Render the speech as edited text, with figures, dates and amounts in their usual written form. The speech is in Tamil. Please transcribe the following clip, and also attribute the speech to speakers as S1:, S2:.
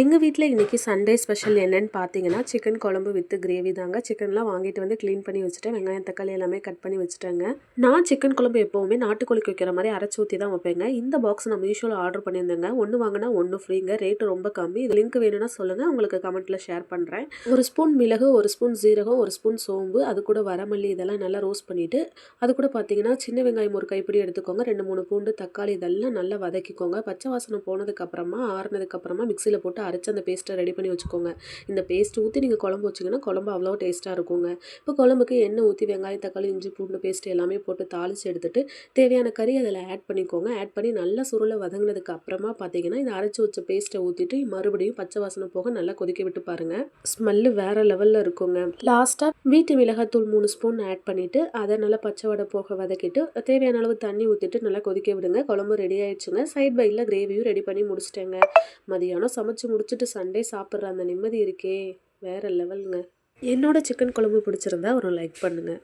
S1: எங்கள் வீட்டில் இன்றைக்கி சண்டே ஸ்பெஷல் என்னென்னு பார்த்தீங்கன்னா, சிக்கன் குழம்பு வித் கிரேவி தாங்க. சிக்கன்லாம் வாங்கிட்டு வந்து க்ளீன் பண்ணி வச்சுட்டேன். வெங்காயம், தக்காளி எல்லாமே கட் பண்ணி வச்சுட்டேங்க. நான் சிக்கன் குழம்பு எப்போவுமே நாட்டுக்கோழிக்கு வைக்கிற மாதிரி அரைச்சி ஊற்றி தான் வைப்பேங்க. இந்த பாக்ஸ் நான் மீஷோவில் ஆர்டர் பண்ணியிருந்தேங்க. ஒன்று வாங்கினா ஒன்று ஃப்ரீங்க. ரேட்டு ரொம்ப கம்மி. இது லிங்க் வேணும்னா சொல்லுங்கள், உங்களுக்கு கமெண்ட்டில் ஷேர் பண்ணுறேன். ஒரு ஸ்பூன் மிளகு, ஒரு ஸ்பூன் ஜீரகம், ஒரு ஸ்பூன் சோம்பு, அது கூட வரமல்லி இதெல்லாம் நல்லா ரோஸ்ட் பண்ணிவிட்டு, அது கூட பார்த்தீங்கன்னா சின்ன வெங்காயம் ஒரு கைப்பிடி எடுத்துக்கோங்க. 2, 3 பூண்டு, தக்காளி இதெல்லாம் நல்லா வதக்கிக்கோங்க. பச்சை வாசனை போனதுக்கப்புறமா ஆறுனதுக்கப்புறமா மிக்சியில் போட்டு அரைச்சி அந்த பேஸ்ட்டை ரெடி பண்ணி வச்சுக்கோங்க. இந்த பேஸ்ட் ஊற்றி நீங்கள் குழம்பு வச்சிங்கன்னா குழம்பு அவ்வளோ டேஸ்ட்டாக இருக்குங்க. இப்போ குழம்புக்கு எண்ணெய் ஊற்றி வெங்காயம், தக்காளி, இஞ்சி, பூண்டு பேஸ்ட் எல்லாமே போட்டு தாளித்து எடுத்துட்டு தேவையான கறி அதில் ஆட் பண்ணிக்கோங்க. ஆட் பண்ணி நல்லா சுருளை வதங்கினதுக்கு அப்புறமா பார்த்தீங்கன்னா இந்த அரைச்சி வச்ச பேஸ்ட்டை ஊற்றிட்டு மறுபடியும் பச்சை வாசனை போக நல்லா கொதிக்க விட்டு பாருங்கள். ஸ்மெல்லு வேறு லெவலில் இருக்குங்க. லாஸ்ட்டாக வீட்டு மிளகாத்தூள் 3 ஸ்பூன் ஆட் பண்ணிவிட்டு அதை நல்லா பச்சை வடை போக வதக்கிட்டு தேவையான அளவு தண்ணி ஊற்றிட்டு நல்லா கொதிக்க விடுங்க. குழம்பு ரெடி ஆயிடுச்சுங்க. சைட் பையில் கிரேவியும் ரெடி பண்ணி முடிச்சிட்டேங்க. மதியானம் சமைச்சு முடிச்சுட்டு சண்டே சாப்பிட்ற அந்த நிம்மதி இருக்கே வேறு லெவலுங்க. என்னோட சிக்கன் குழம்பு பிடிச்சிருந்தா ஒரு லைக் பண்ணுங்கள்.